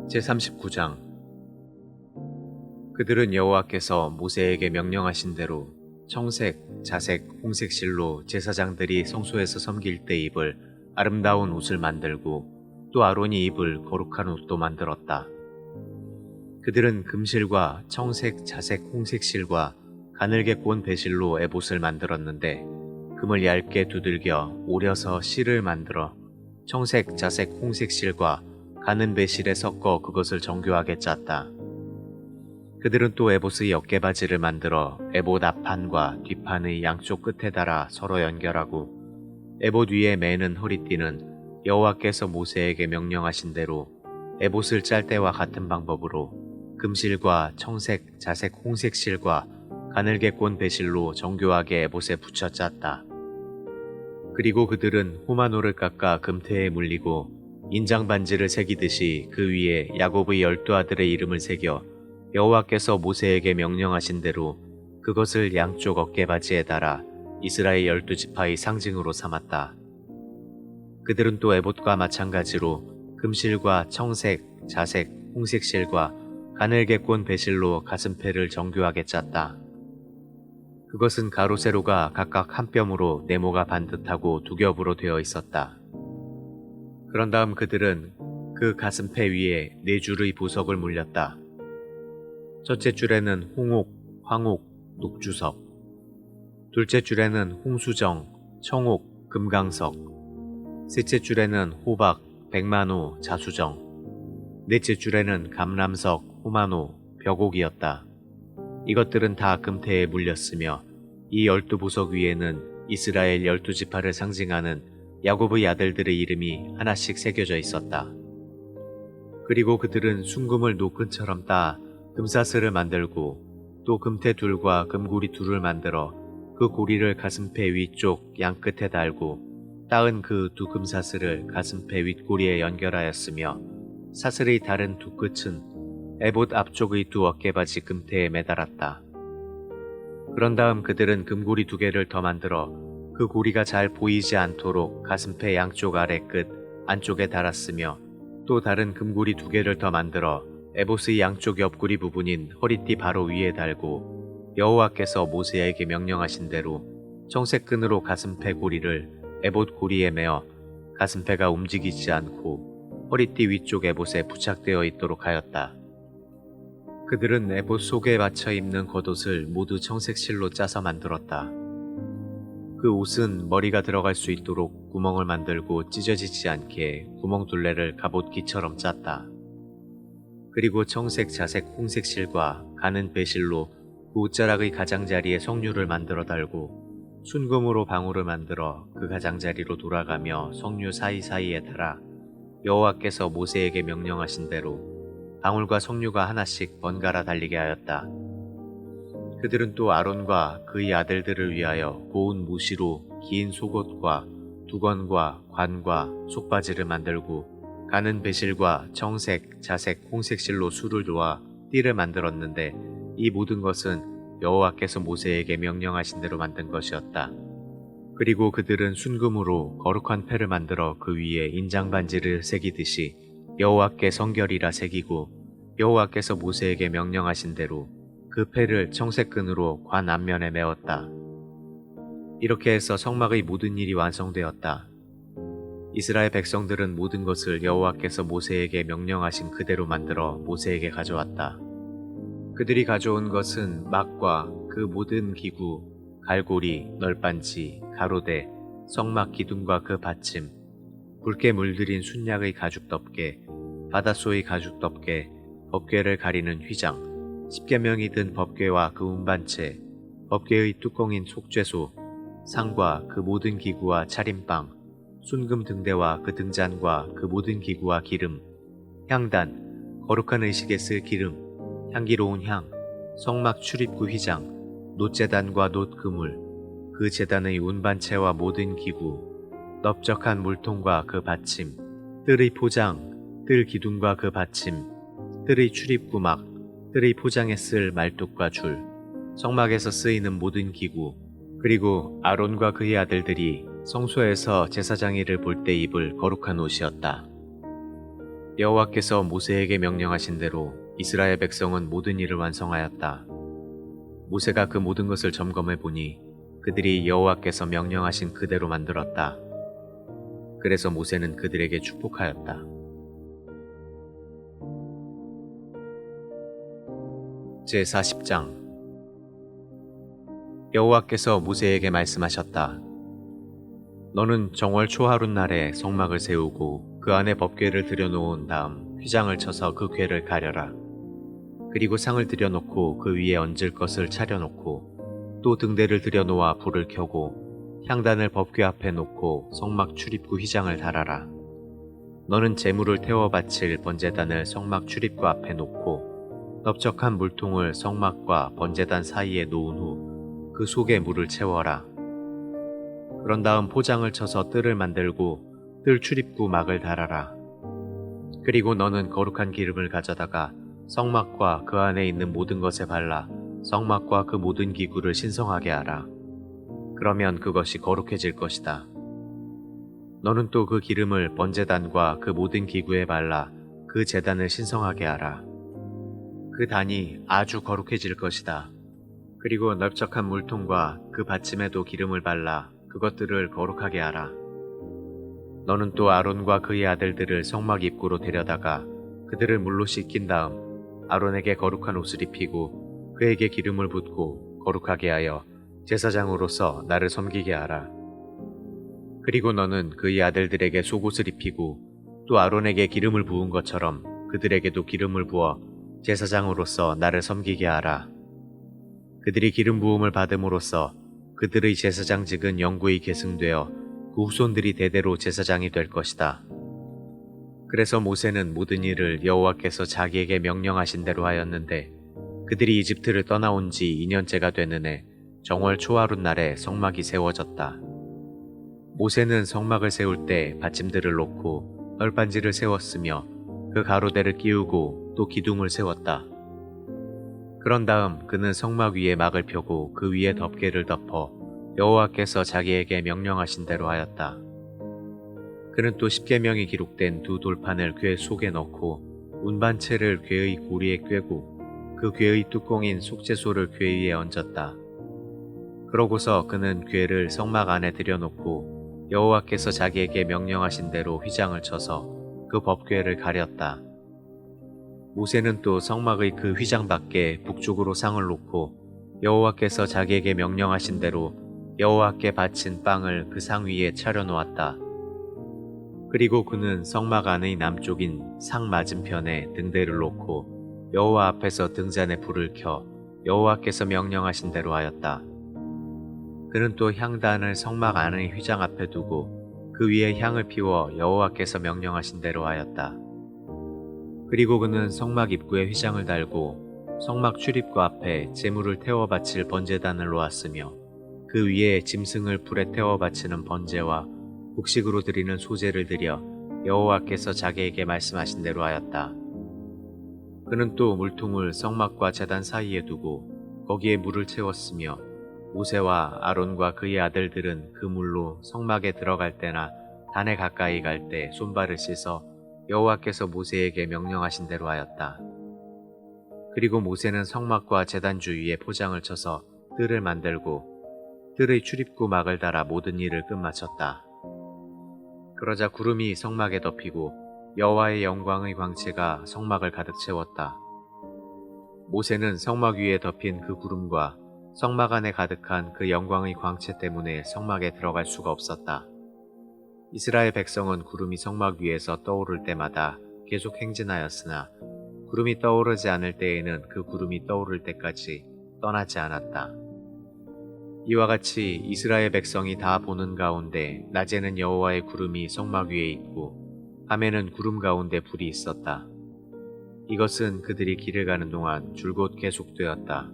제39장. 그들은 여호와께서 모세에게 명령하신 대로 청색, 자색, 홍색 실로 제사장들이 성소에서 섬길 때 입을 아름다운 옷을 만들고 또 아론이 입을 거룩한 옷도 만들었다. 그들은 금실과 청색, 자색, 홍색 실과 가늘게 꼰 배실로 에봇을 만들었는데 금을 얇게 두들겨 오려서 실을 만들어 청색, 자색, 홍색 실과 가는 배실에 섞어 그것을 정교하게 짰다. 그들은 또 에봇의 어깨바지를 만들어 에봇 앞판과 뒷판의 양쪽 끝에 달아 서로 연결하고 에봇 위에 매는 허리띠는 여호와께서 모세에게 명령하신 대로 에봇을 짤 때와 같은 방법으로 금실과 청색, 자색, 홍색 실과 가늘게 꼰 배실로 정교하게 에봇에 붙여 짰다. 그리고 그들은 호마노를 깎아 금태에 물리고 인장 반지를 새기듯이 그 위에 야곱의 12아들의 이름을 새겨 여호와께서 모세에게 명령하신 대로 그것을 양쪽 어깨바지에 달아 이스라엘 12지파의 상징으로 삼았다. 그들은 또 에봇과 마찬가지로 금실과 청색, 자색, 홍색 실과 가늘게 꼰 배실로 가슴패를 정교하게 짰다. 그것은 가로 세로가 각각 한 뼘으로 네모가 반듯하고 두 겹으로 되어 있었다. 그런 다음 그들은 그 가슴패 위에 네 줄의 보석을 물렸다. 첫째 줄에는 홍옥, 황옥, 녹주석, 둘째 줄에는 홍수정, 청옥, 금강석, 셋째 줄에는 호박, 백만호, 자수정, 넷째 줄에는 감람석, 호마노, 벽옥이었다. 이것들은 다 금태에 물렸으며 이 12보석 위에는 이스라엘 12지파를 상징하는 야곱의 아들들의 이름이 하나씩 새겨져 있었다. 그리고 그들은 순금을 노끈처럼 따 금사슬을 만들고 또 금태 둘과 금고리 둘을 만들어 그 고리를 가슴패 위쪽 양끝에 달고 따은 그 두 금사슬을 가슴패 윗고리에 연결하였으며 사슬의 다른 두 끝은 에봇 앞쪽의 두 어깨바지 금태에 매달았다. 그런 다음 그들은 금고리 두 개를 더 만들어 그 고리가 잘 보이지 않도록 가슴패 양쪽 아래 끝 안쪽에 달았으며 또 다른 금고리 두 개를 더 만들어 에봇의 양쪽 옆구리 부분인 허리띠 바로 위에 달고 여호와께서 모세에게 명령하신 대로 청색 끈으로 가슴패 고리를 에봇 고리에 매어 가슴패가 움직이지 않고 허리띠 위쪽 에봇에 부착되어 있도록 하였다. 그들은 에봇 속에 맞춰 입는 겉옷을 모두 청색 실로 짜서 만들었다. 그 옷은 머리가 들어갈 수 있도록 구멍을 만들고 찢어지지 않게 구멍둘레를 갑옷기처럼 짰다. 그리고 청색, 자색, 홍색 실과 가는 배실로 그 옷자락의 가장자리에 석류를 만들어 달고 순금으로 방울을 만들어 그 가장자리로 돌아가며 석류 사이사이에 달아 여호와께서 모세에게 명령하신 대로 방울과 석류가 하나씩 번갈아 달리게 하였다. 그들은 또 아론과 그의 아들들을 위하여 고운 무시로 긴 속옷과 두건과 관과 속바지를 만들고 가는 배실과 청색, 자색, 홍색 실로 수를 놓아 띠를 만들었는데 이 모든 것은 여호와께서 모세에게 명령하신 대로 만든 것이었다. 그리고 그들은 순금으로 거룩한 패를 만들어 그 위에 인장 반지를 새기듯이 여호와께 성결이라 새기고 여호와께서 모세에게 명령하신 대로 그 패를 청색끈으로 관 앞면에 메었다. 이렇게 해서 성막의 모든 일이 완성되었다. 이스라엘 백성들은 모든 것을 여호와께서 모세에게 명령하신 그대로 만들어 모세에게 가져왔다. 그들이 가져온 것은 막과 그 모든 기구, 갈고리, 널빤지, 가로대, 성막 기둥과 그 받침, 붉게 물들인 순양의 가죽 덮개, 바닷소의 가죽 덮개, 법궤를 가리는 휘장, 10계명이 든 법궤와 그 운반체, 법궤의 뚜껑인 속죄소, 상과 그 모든 기구와 차림방, 순금 등대와 그 등잔과 그 모든 기구와 기름, 향단, 거룩한 의식에 쓸 기름, 향기로운 향, 성막 출입구 휘장, 놋제단과 놋그물, 그 제단의 운반체와 모든 기구, 넓적한 물통과 그 받침, 뜰의 포장, 뜰 기둥과 그 받침, 뜰의 출입구막, 뜰의 포장에 쓸 말뚝과 줄, 성막에서 쓰이는 모든 기구, 그리고 아론과 그의 아들들이 성소에서 제사장일을 볼 때 입을 거룩한 옷이었다. 여호와께서 모세에게 명령하신 대로 이스라엘 백성은 모든 일을 완성하였다. 모세가 그 모든 것을 점검해 보니 그들이 여호와께서 명령하신 그대로 만들었다. 그래서 모세는 그들에게 축복하였다. 제40장 여호와께서 모세에게 말씀하셨다. 너는 정월 초하룻 날에 성막을 세우고 그 안에 법궤를 들여놓은 다음 휘장을 쳐서 그 궤를 가려라. 그리고 상을 들여놓고 그 위에 얹을 것을 차려놓고 또 등대를 들여놓아 불을 켜고 향단을 법궤 앞에 놓고 성막 출입구 휘장을 달아라. 너는 제물을 태워 바칠 번제단을 성막 출입구 앞에 놓고 넓적한 물통을 성막과 번제단 사이에 놓은 후 그 속에 물을 채워라. 그런 다음 포장을 쳐서 뜰을 만들고 뜰 출입구 막을 달아라. 그리고 너는 거룩한 기름을 가져다가 성막과 그 안에 있는 모든 것에 발라 성막과 그 모든 기구를 신성하게 하라. 그러면 그것이 거룩해질 것이다. 너는 또 그 기름을 번제단과 그 모든 기구에 발라 그 제단을 신성하게 하라. 그 단이 아주 거룩해질 것이다. 그리고 넓적한 물통과 그 받침에도 기름을 발라 그것들을 거룩하게 하라. 너는 또 아론과 그의 아들들을 성막 입구로 데려다가 그들을 물로 씻긴 다음 아론에게 거룩한 옷을 입히고 그에게 기름을 붓고 거룩하게 하여 제사장으로서 나를 섬기게 하라. 그리고 너는 그의 아들들에게 속옷을 입히고 또 아론에게 기름을 부은 것처럼 그들에게도 기름을 부어 제사장으로서 나를 섬기게 하라. 그들이 기름 부음을 받음으로써 그들의 제사장직은 영구히 계승되어 그 후손들이 대대로 제사장이 될 것이다. 그래서 모세는 모든 일을 여호와께서 자기에게 명령하신 대로 하였는데 그들이 이집트를 떠나온 지 2년째가 되는 해 정월 초하룻 날에 성막이 세워졌다. 모세는 성막을 세울 때 받침들을 놓고 널빤지를 세웠으며 그 가로대를 끼우고 또 기둥을 세웠다. 그런 다음 그는 성막 위에 막을 펴고 그 위에 덮개를 덮어 여호와께서 자기에게 명령하신 대로 하였다. 그는 또 십계명이 기록된 두 돌판을 궤 속에 넣고 운반체를 궤의 고리에 꿰고 그 궤의 뚜껑인 속죄소를 궤 위에 얹었다. 그러고서 그는 궤를 성막 안에 들여놓고 여호와께서 자기에게 명령하신 대로 휘장을 쳐서 그 법궤를 가렸다. 모세는 또 성막의 그 휘장 밖에 북쪽으로 상을 놓고 여호와께서 자기에게 명령하신 대로 여호와께 바친 빵을 그 상 위에 차려놓았다. 그리고 그는 성막 안의 남쪽인 상 맞은편에 등대를 놓고 여호와 앞에서 등잔에 불을 켜 여호와께서 명령하신 대로 하였다. 그는 또 향단을 성막 안의 휘장 앞에 두고 그 위에 향을 피워 여호와께서 명령하신 대로 하였다. 그리고 그는 성막 입구에 휘장을 달고 성막 출입구 앞에 제물을 태워 바칠 번제단을 놓았으며 그 위에 짐승을 불에 태워 바치는 번제와 곡식으로 드리는 소제를 드려 여호와께서 자기에게 말씀하신 대로 하였다. 그는 또 물통을 성막과 제단 사이에 두고 거기에 물을 채웠으며 모세와 아론과 그의 아들들은 그 물로 성막에 들어갈 때나 단에 가까이 갈 때 손발을 씻어 여호와께서 모세에게 명령하신 대로 하였다. 그리고 모세는 성막과 제단 주위에 포장을 쳐서 뜰을 만들고 뜰의 출입구 막을 달아 모든 일을 끝마쳤다. 그러자 구름이 성막에 덮이고 여호와의 영광의 광채가 성막을 가득 채웠다. 모세는 성막 위에 덮인 그 구름과 성막 안에 가득한 그 영광의 광채 때문에 성막에 들어갈 수가 없었다. 이스라엘 백성은 구름이 성막 위에서 떠오를 때마다 계속 행진하였으나 구름이 떠오르지 않을 때에는 그 구름이 떠오를 때까지 떠나지 않았다. 이와 같이 이스라엘 백성이 다 보는 가운데 낮에는 여호와의 구름이 성막 위에 있고 밤에는 구름 가운데 불이 있었다. 이것은 그들이 길을 가는 동안 줄곧 계속되었다.